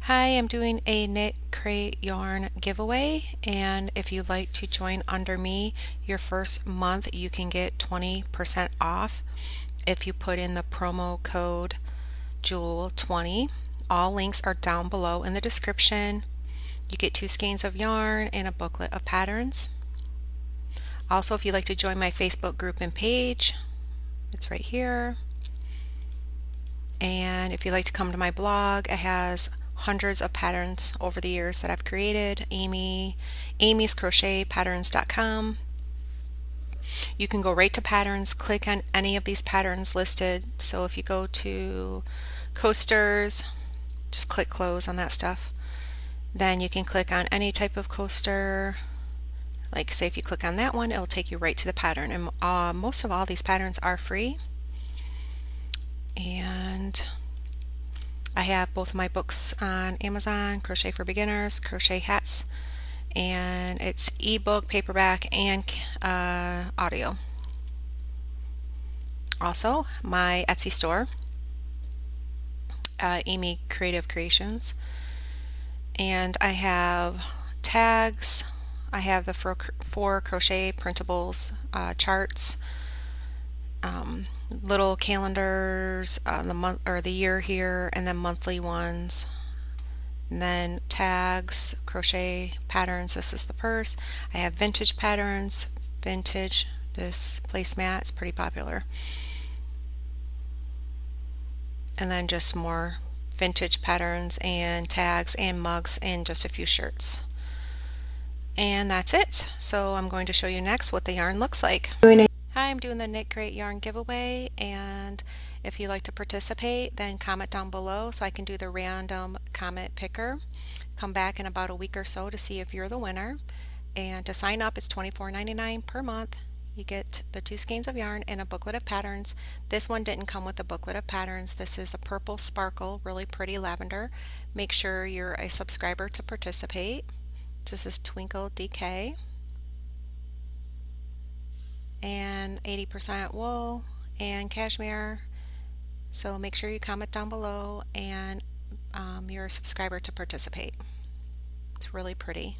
Hi, I'm doing a knit crate yarn giveaway, and if you'd like to join under me, your first month you can get 20% off if you put in the promo code Jewel20. All links are down below in the description. You get 2 skeins of yarn and a booklet of patterns. Also, if you'd like to join my Facebook group and page, it's right here. And if you'd like to come to my blog, it has hundreds of patterns over the years that I've created. Amy's Crochet Patterns.com. You can go right to patterns, click on any of these patterns listed. So if you go to coasters, just click close on that stuff. Then you can click on any type of coaster. Like say if you click on that one, it will take you right to the pattern. And most of all these patterns are free. And I have both my books on Amazon, Crochet for Beginners, Crochet Hats, and it's ebook, paperback, and audio. Also, my Etsy store, Amy Creative Creations, and I have tags. I have the four crochet printables, charts, little calendars, the month or the year here, and then monthly ones. And then tags, crochet patterns. This is the purse. I have vintage patterns, vintage, this placemat, it's pretty popular. And then just more vintage patterns and tags and mugs and just a few shirts. And that's it. So I'm going to show you next what the yarn looks like. Hi, I'm doing the Knit Crate yarn giveaway, and if you'd like to participate, then comment down below so I can do the random comment picker. Come back in about a week or so to see if you're the winner. And to sign up, it's $24.99 per month. You get the 2 skeins of yarn and a booklet of patterns. This one didn't come with a booklet of patterns. This is a purple sparkle, really pretty lavender. Make sure you're a subscriber to participate. This is Twinkle DK. And 80% wool and cashmere. So make sure you comment down below and you're a subscriber to participate. It's really pretty.